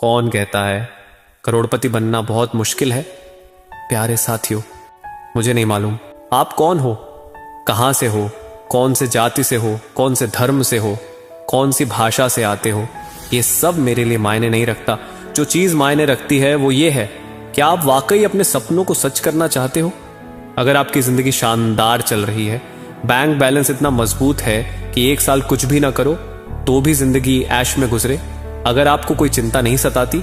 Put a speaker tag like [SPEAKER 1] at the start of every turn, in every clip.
[SPEAKER 1] कौन कहता है करोड़पति बनना बहुत मुश्किल है? प्यारे साथियों, मुझे नहीं मालूम आप कौन हो, कहां से हो, कौन से जाति से हो, कौन से धर्म से हो, कौन सी भाषा से आते हो। ये सब मेरे लिए मायने नहीं रखता। जो चीज मायने रखती है वो ये है कि आप वाकई अपने सपनों को सच करना चाहते हो। अगर आपकी जिंदगी शानदार चल रही है, बैंक बैलेंस इतना मजबूत है कि एक साल कुछ भी ना करो तो भी जिंदगी ऐश में गुजरे, अगर आपको कोई चिंता नहीं सताती,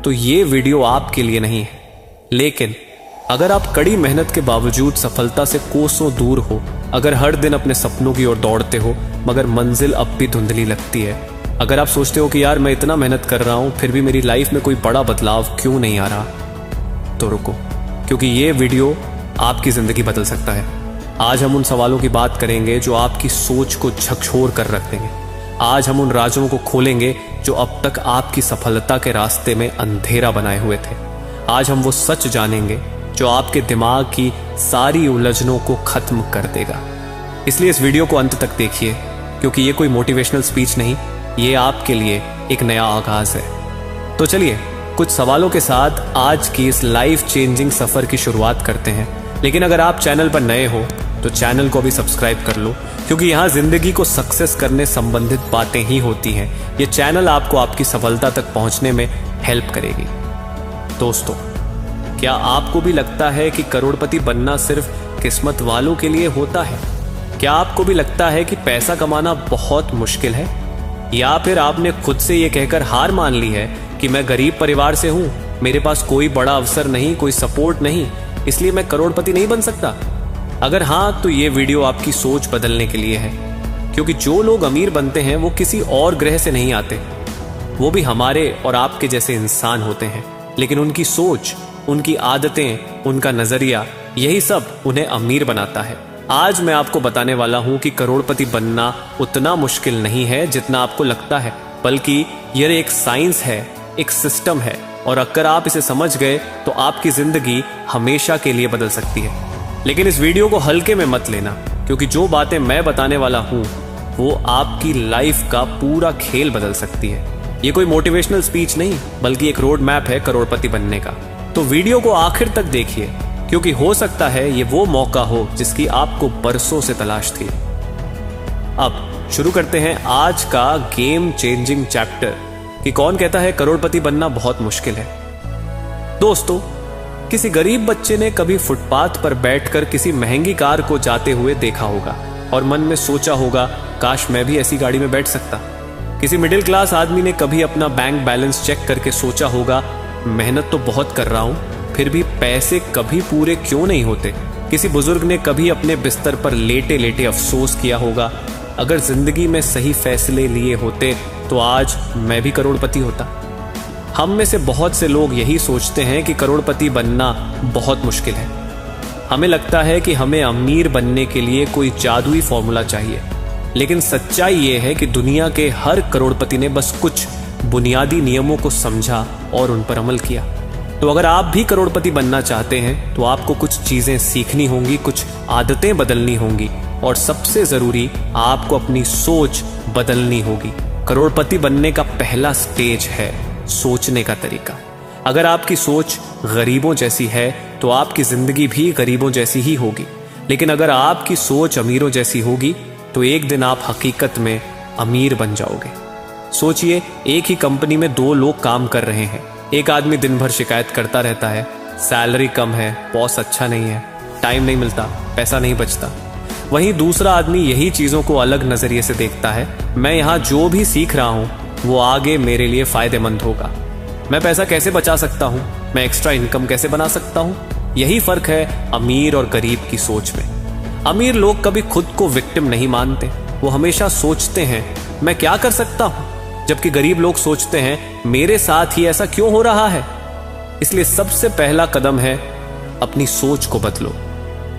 [SPEAKER 1] तो ये वीडियो आपके लिए नहीं है। लेकिन अगर आप कड़ी मेहनत के बावजूद सफलता से कोसों दूर हो, अगर हर दिन अपने सपनों की ओर दौड़ते हो मगर मंजिल अब भी धुंधली लगती है, अगर आप सोचते हो कि यार मैं इतना मेहनत कर रहा हूं फिर भी मेरी लाइफ में कोई बड़ा बदलाव क्यों नहीं आ रहा, तो रुको, क्योंकि ये वीडियो आपकी जिंदगी बदल सकता है। आज हम उन सवालों की बात करेंगे जो आपकी सोच को झकझोर कर रख देंगे। आज हम उन राजों को खोलेंगे जो अब तक आपकी सफलता के रास्ते में अंधेरा बनाए हुए थे। आज हम वो सच जानेंगे जो आपके दिमाग की सारी उलझनों को खत्म कर देगा। इसलिए इस वीडियो को अंत तक देखिए, क्योंकि ये कोई मोटिवेशनल स्पीच नहीं, ये आपके लिए एक नया आगाज है। तो चलिए कुछ सवालों के साथ आज की इस लाइफ चेंजिंग सफर की शुरुआत करते हैं। लेकिन अगर आप चैनल पर नए हो तो चैनल को भी सब्सक्राइब कर लो, क्योंकि यहाँ जिंदगी को सक्सेस करने संबंधित बातें ही होती हैं। ये चैनल आपको आपकी सफलता तक पहुंचने में हेल्प करेगी। दोस्तों, क्या आपको भी लगता है कि करोड़पति बनना सिर्फ किस्मत वालों के लिए होता है? क्या आपको भी लगता है कि पैसा कमाना बहुत मुश्किल है? या फिर आपने खुद से ये कहकर हार मान ली है कि मैं गरीब परिवार से हूं, मेरे पास कोई बड़ा अवसर नहीं, कोई सपोर्ट नहीं, इसलिए मैं करोड़पति नहीं बन सकता? अगर हाँ, तो ये वीडियो आपकी सोच बदलने के लिए है, क्योंकि जो लोग अमीर बनते हैं वो किसी और ग्रह से नहीं आते। वो भी हमारे और आपके जैसे इंसान होते हैं, लेकिन उनकी सोच, उनकी आदतें, उनका नजरिया, यही सब उन्हें अमीर बनाता है। आज मैं आपको बताने वाला हूं कि करोड़पति बनना उतना मुश्किल नहीं है जितना आपको लगता है, बल्कि यह एक साइंस है, एक सिस्टम है, और अगर आप इसे समझ गए तो आपकी जिंदगी हमेशा के लिए बदल सकती है। लेकिन इस वीडियो को हल्के में मत लेना, क्योंकि जो बातें मैं बताने वाला हूं वो आपकी लाइफ का पूरा खेल बदल सकती है। ये कोई मोटिवेशनल स्पीच नहीं, बल्कि एक रोड मैप है करोड़पति बनने का। तो वीडियो को आखिर तक देखिए, क्योंकि हो सकता है ये वो मौका हो जिसकी आपको बरसों से तलाश थी। अब शुरू करते हैं आज का गेम चेंजिंग चैप्टर कि कौन कहता है करोड़पति बनना बहुत मुश्किल है। दोस्तों, किसी गरीब बच्चे ने कभी फुटपाथ पर बैठकर किसी महंगी कार को जाते हुए देखा होगा और मन में सोचा होगा, काश मैं भी ऐसी गाड़ी में बैठ सकता। किसी मिडिल क्लास आदमी ने कभी अपना बैंक बैलेंस चेक करके सोचा होगा, मेहनत तो बहुत कर रहा हूं फिर भी पैसे कभी पूरे क्यों नहीं होते। किसी बुजुर्ग ने कभी अपने बिस्तर पर लेटे लेटे अफसोस किया होगा, अगर जिंदगी में सही फैसले लिए होते तो आज मैं भी करोड़पति होता। हम में से बहुत से लोग यही सोचते हैं कि करोड़पति बनना बहुत मुश्किल है। हमें लगता है कि हमें अमीर बनने के लिए कोई जादुई फॉर्मूला चाहिए, लेकिन सच्चाई ये है कि दुनिया के हर करोड़पति ने बस कुछ बुनियादी नियमों को समझा और उन पर अमल किया। तो अगर आप भी करोड़पति बनना चाहते हैं तो आपको कुछ चीजें सीखनी होंगी, कुछ आदतें बदलनी होंगी, और सबसे जरूरी आपको अपनी सोच बदलनी होगी। करोड़पति बनने का पहला स्टेज है सोचने का तरीका। अगर आपकी सोच गरीबों जैसी है तो आपकी जिंदगी भी गरीबों जैसी ही होगी, लेकिन अगर आपकी सोच अमीरों जैसी होगी तो एक दिन आप हकीकत में अमीर बन जाओगे। सोचिए, एक ही कंपनी में दो लोग काम कर रहे हैं। एक आदमी दिन भर शिकायत करता रहता है, सैलरी कम है, बॉस अच्छा नहीं है, टाइम नहीं मिलता, पैसा नहीं बचता। वहीं दूसरा आदमी यही चीजों को अलग नजरिए से देखता है, मैं यहाँ जो भी सीख रहा हूँ वो आगे मेरे लिए फायदेमंद होगा। मैं पैसा कैसे बचा सकता हूँ, मैं एक्स्ट्रा इनकम कैसे बना सकता हूँ। यही फर्क है अमीर और गरीब की सोच में। अमीर लोग कभी खुद को विक्टिम नहीं मानते, वो हमेशा सोचते हैं मैं क्या कर सकता हूँ, जबकि गरीब लोग सोचते हैं मेरे साथ ही ऐसा क्यों हो रहा है। इसलिए सबसे पहला कदम है अपनी सोच को बदलो।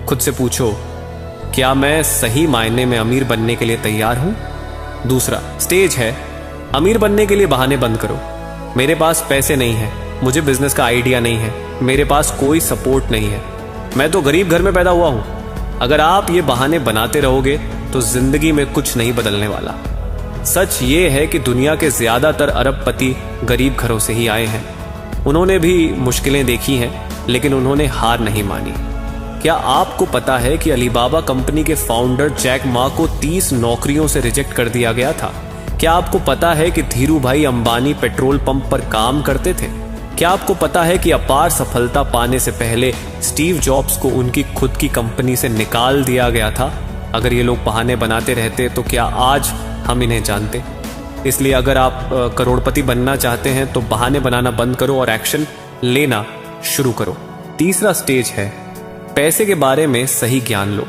[SPEAKER 1] खुद से पूछो, क्या मैं सही मायने में अमीर बनने के लिए तैयार हूं? दूसरा स्टेज है अमीर बनने के लिए बहाने बंद करो। मेरे पास पैसे नहीं है, मुझे बिजनेस का आइडिया नहीं है, मेरे पास कोई सपोर्ट नहीं है, मैं तो गरीब घर में पैदा हुआ हूं। अगर आप ये बहाने बनाते रहोगे तो जिंदगी में कुछ नहीं बदलने वाला। सच ये है कि दुनिया के ज्यादातर अरबपति गरीब घरों से ही आए हैं। उन्होंने भी मुश्किलें देखी हैं, लेकिन उन्होंने हार नहीं मानी। क्या आपको पता है कि अलीबाबा कंपनी के फाउंडर जैक मा को 30 नौकरियों से रिजेक्ट कर दिया गया था? क्या आपको पता है कि धीरूभाई अंबानी पेट्रोल पंप पर काम करते थे? क्या आपको पता है कि अपार सफलता पाने से पहले स्टीव जॉब्स को उनकी खुद की कंपनी से निकाल दिया गया था? अगर ये लोग बहाने बनाते रहते तो क्या आज हम इन्हें जानते? इसलिए अगर आप करोड़पति बनना चाहते हैं तो बहाने बनाना बंद करो और एक्शन लेना शुरू करो। तीसरा स्टेज है पैसे के बारे में सही ज्ञान लो।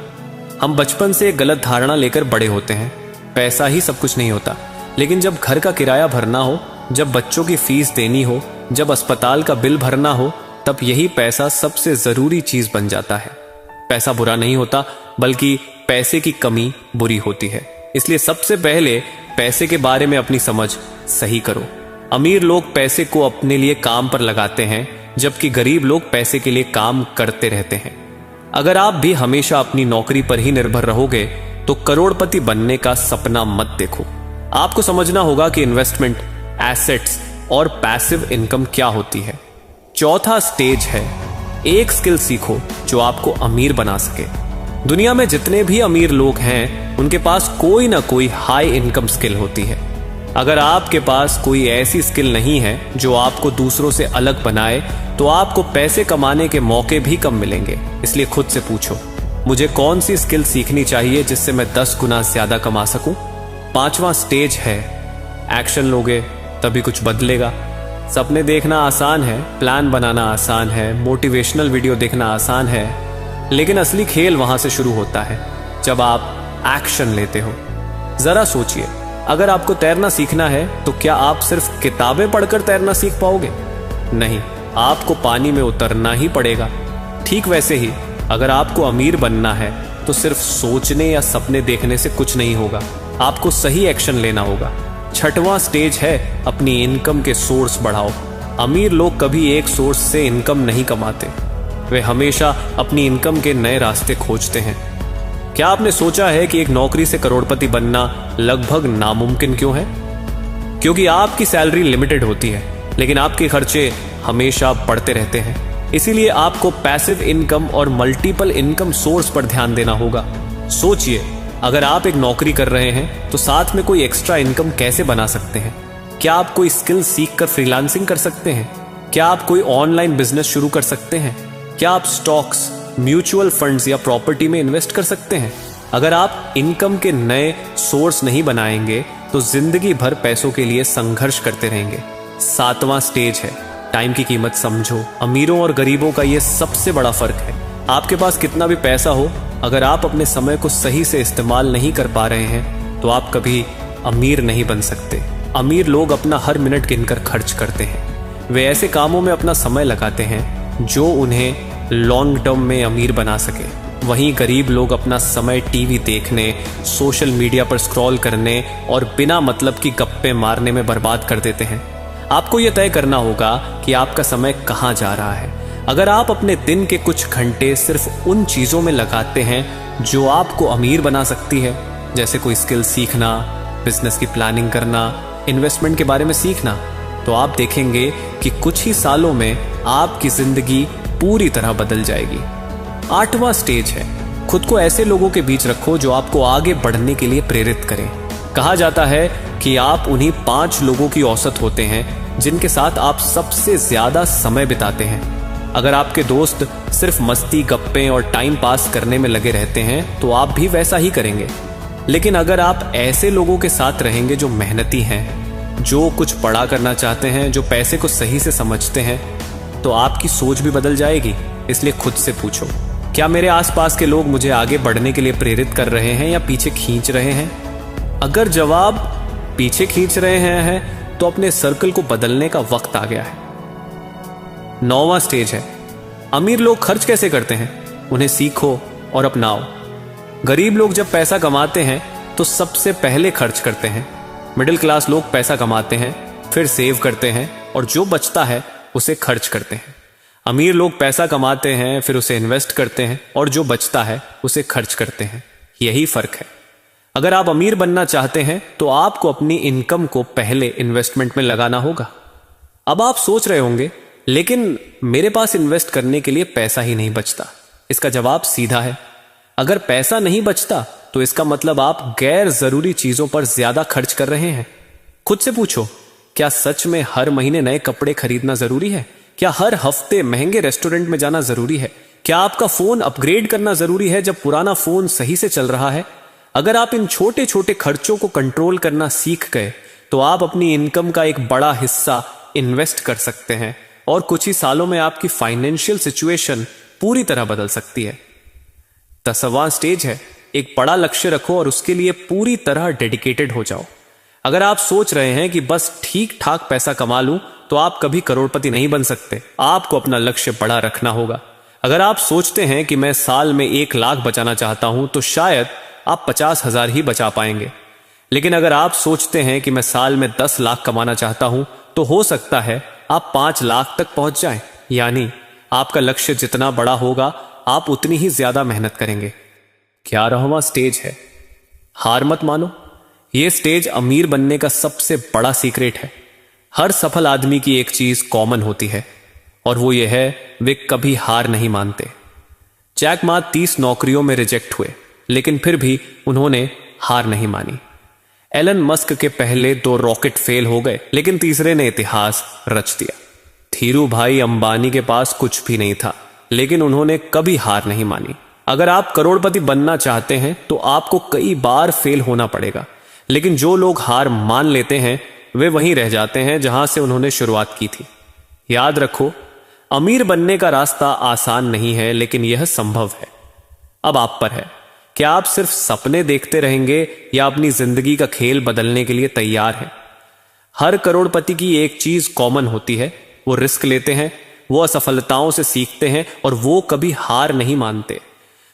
[SPEAKER 1] हम बचपन से एक गलत धारणा लेकर बड़े होते हैं, पैसा ही सब कुछ नहीं होता। लेकिन जब घर का किराया भरना हो, जब बच्चों की फीस देनी हो, जब अस्पताल का बिल भरना हो, तब यही पैसा सबसे जरूरी चीज बन जाता है। पैसा बुरा नहीं होता, बल्कि पैसे की कमी बुरी होती है। इसलिए सबसे पहले पैसे के बारे में अपनी समझ सही करो। अमीर लोग पैसे को अपने लिए काम पर लगाते हैं, जबकि गरीब लोग पैसे के लिए काम करते रहते हैं। अगर आप भी हमेशा अपनी नौकरी पर ही निर्भर रहोगे तो करोड़पति बनने का सपना मत देखो। आपको समझना होगा कि इन्वेस्टमेंट, एसेट्स और पैसिव इनकम क्या होती है। चौथा स्टेज है एक स्किल सीखो जो आपको अमीर बना सके। दुनिया में जितने भी अमीर लोग हैं उनके पास कोई ना कोई हाई इनकम स्किल होती है। अगर आपके पास कोई ऐसी स्किल नहीं है जो आपको दूसरों से अलग बनाए तो आपको पैसे कमाने के मौके भी कम मिलेंगे। इसलिए खुद से पूछो, मुझे कौन सी स्किल सीखनी चाहिए जिससे मैं 10 गुना ज्यादा कमा सकूं। पांचवा स्टेज है एक्शन लोगे तभी कुछ बदलेगा। सपने देखना आसान है, प्लान बनाना आसान है, मोटिवेशनल वीडियो देखना आसान है, लेकिन असली खेल वहां से शुरू होता है जब आप एक्शन लेते हो। जरा सोचिए, अगर आपको तैरना सीखना है तो क्या आप सिर्फ किताबें पढ़कर तैरना सीख पाओगे? नहीं, आपको पानी में उतरना ही पड़ेगा। ठीक वैसे ही अगर आपको अमीर बनना है तो सिर्फ सोचने या सपने देखने से कुछ नहीं होगा, आपको सही एक्शन लेना होगा। छठवां स्टेज है अपनी इनकम के सोर्स बढ़ाओ। अमीर लोग कभी एक सोर्स से इनकम नहीं कमाते, वे हमेशा अपनी इनकम के नए रास्ते खोजते हैं। क्या आपने सोचा है कि एक नौकरी से करोड़पति बनना लगभग नामुमकिन क्यों है? क्योंकि आपकी सैलरी लिमिटेड होती है, लेकिन आपके खर्चे हमेशा बढ़ते रहते हैं। इसीलिए आपको पैसिव इनकम और मल्टीपल इनकम सोर्स पर ध्यान देना होगा। सोचिए, अगर आप एक नौकरी कर रहे हैं तो साथ में कोई एक्स्ट्रा इनकम कैसे बना सकते हैं? क्या आप कोई स्किल सीखकर फ्रीलांसिंग कर सकते हैं? क्या आप कोई ऑनलाइन बिजनेस शुरू कर सकते हैं? क्या आप स्टॉक्स, म्यूचुअल फंड्स या प्रॉपर्टी में इन्वेस्ट कर सकते हैं? अगर आप इनकम के नए सोर्स नहीं बनाएंगे तो जिंदगी भर पैसों के लिए संघर्ष करते रहेंगे। सातवां स्टेज है टाइम की कीमत समझो। अमीरों और गरीबों का यह सबसे बड़ा फर्क है। आपके पास कितना भी पैसा हो, अगर आप अपने समय को सही से इस्तेमाल नहीं कर पा रहे हैं तो आप कभी अमीर नहीं बन सकते। अमीर लोग अपना हर मिनट गिनकर खर्च करते हैं। वे ऐसे कामों में अपना समय लगाते हैं जो उन्हें लॉन्ग टर्म में अमीर बना सके। वहीं गरीब लोग अपना समय टीवी देखने, सोशल मीडिया पर स्क्रॉल करने और बिना मतलब की गप्पे मारने में बर्बाद कर देते हैं। आपको यह तय करना होगा कि आपका समय कहाँ जा रहा है। अगर आप अपने दिन के कुछ घंटे सिर्फ उन चीजों में लगाते हैं जो आपको अमीर बना सकती है, जैसे कोई स्किल सीखना, बिजनेस की प्लानिंग करना, इन्वेस्टमेंट के बारे में सीखना, तो आप देखेंगे कि कुछ ही सालों में आपकी जिंदगी पूरी तरह बदल जाएगी। आठवां स्टेज है खुद को ऐसे लोगों के बीच रखो जो आपको आगे बढ़ने के लिए प्रेरित करें। कहा जाता है कि आप उन्हीं 5 लोगों की औसत होते हैं जिनके साथ आप सबसे ज्यादा समय बिताते हैं। अगर आपके दोस्त सिर्फ मस्ती, गप्पे और टाइम पास करने में लगे रहते हैं तो आप भी वैसा ही करेंगे। लेकिन अगर आप ऐसे लोगों के साथ रहेंगे जो मेहनती हैं, जो कुछ बड़ा करना चाहते हैं, जो पैसे को सही से समझते हैं, तो आपकी सोच भी बदल जाएगी। इसलिए खुद से पूछो, क्या मेरे आसपास के लोग मुझे आगे बढ़ने के लिए प्रेरित कर रहे हैं या पीछे खींच रहे हैं? अगर जवाब पीछे खींच रहे हैं तो अपने सर्कल को बदलने का वक्त आ गया है। 9वां स्टेज है अमीर लोग खर्च कैसे करते हैं, उन्हें सीखो और अपनाओ। गरीब लोग जब पैसा कमाते हैं तो सबसे पहले खर्च करते हैं। मिडिल क्लास लोग पैसा कमाते हैं, फिर सेव करते हैं और जो बचता है उसे खर्च करते हैं। अमीर लोग पैसा कमाते हैं, फिर उसे इन्वेस्ट करते हैं और जो बचता है उसे खर्च करते हैं। यही फर्क है। अगर आप अमीर बनना चाहते हैं तो आपको अपनी इनकम को पहले इन्वेस्टमेंट में लगाना होगा। अब आप सोच रहे होंगे, लेकिन मेरे पास इन्वेस्ट करने के लिए पैसा ही नहीं बचता। इसका जवाब सीधा है, अगर पैसा नहीं बचता तो इसका मतलब आप गैर जरूरी चीजों पर ज्यादा खर्च कर रहे हैं। खुद से पूछो, क्या सच में हर महीने नए कपड़े खरीदना जरूरी है? क्या हर हफ्ते महंगे रेस्टोरेंट में जाना जरूरी है? क्या आपका फोन अपग्रेड करना जरूरी है जब पुराना फोन सही से चल रहा है? अगर आप इन छोटे छोटे खर्चों को कंट्रोल करना सीख गए तो आप अपनी इनकम का एक बड़ा हिस्सा इन्वेस्ट कर सकते हैं और कुछ ही सालों में आपकी फाइनेंशियल सिचुएशन पूरी तरह बदल सकती है। 10वां स्टेज है, एक बड़ा लक्ष्य रखो और उसके लिए पूरी तरह डेडिकेटेड हो जाओ। अगर आप सोच रहे हैं कि बस ठीक ठाक पैसा कमा लूं तो आप कभी करोड़पति नहीं बन सकते। आपको अपना लक्ष्य बड़ा रखना होगा। अगर आप सोचते हैं कि मैं साल में 1 लाख बचाना चाहता हूं तो शायद आप 50,000 ही बचा पाएंगे। लेकिन अगर आप सोचते हैं कि मैं साल में 10 लाख कमाना चाहता हूं तो हो सकता है आप 5 लाख तक पहुंच जाएं। यानी आपका लक्ष्य जितना बड़ा होगा आप उतनी ही ज्यादा मेहनत करेंगे। 11वां स्टेज है, हार मत मानो। यह स्टेज अमीर बनने का सबसे बड़ा सीक्रेट है। हर सफल आदमी की एक चीज कॉमन होती है और वो ये है, वे कभी हार नहीं मानते। जैक मा 30 नौकरियों में रिजेक्ट हुए लेकिन फिर भी उन्होंने हार नहीं मानी। एलन मस्क के पहले 2 रॉकेट फेल हो गए लेकिन तीसरे ने इतिहास रच दिया। धीरू भाई अंबानी के पास कुछ भी नहीं था लेकिन उन्होंने कभी हार नहीं मानी। अगर आप करोड़पति बनना चाहते हैं तो आपको कई बार फेल होना पड़ेगा, लेकिन जो लोग हार मान लेते हैं वे वहीं रह जाते हैं जहां से उन्होंने शुरुआत की थी। याद रखो, अमीर बनने का रास्ता आसान नहीं है लेकिन यह संभव है। अब आप पर है, क्या आप सिर्फ सपने देखते रहेंगे या अपनी जिंदगी का खेल बदलने के लिए तैयार हैं? हर करोड़पति की एक चीज कॉमन होती है, वो रिस्क लेते हैं, वो असफलताओं से सीखते हैं और वो कभी हार नहीं मानते।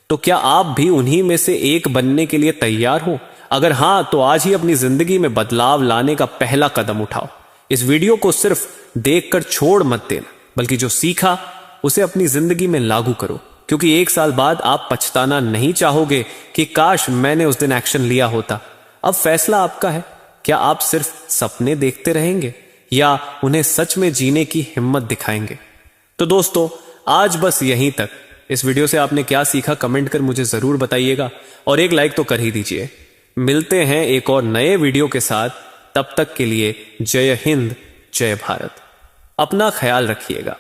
[SPEAKER 1] तो क्या आप भी उन्हीं में से एक बनने के लिए तैयार हो? अगर हां तो आज ही अपनी जिंदगी में बदलाव लाने का पहला कदम उठाओ। इस वीडियो को सिर्फ देखकर छोड़ मत देना, बल्कि जो सीखा उसे अपनी जिंदगी में लागू करो, क्योंकि 1 साल बाद आप पछताना नहीं चाहोगे कि काश मैंने उस दिन एक्शन लिया होता। अब फैसला आपका है, क्या आप सिर्फ सपने देखते रहेंगे या उन्हें सच में जीने की हिम्मत दिखाएंगे? तो दोस्तों, आज बस यहीं तक। इस वीडियो से आपने क्या सीखा कमेंट कर मुझे जरूर बताइएगा और एक लाइक तो कर ही दीजिए। मिलते हैं एक और नए वीडियो के साथ, तब तक के लिए जय हिंद, जय भारत। अपना ख्याल रखिएगा।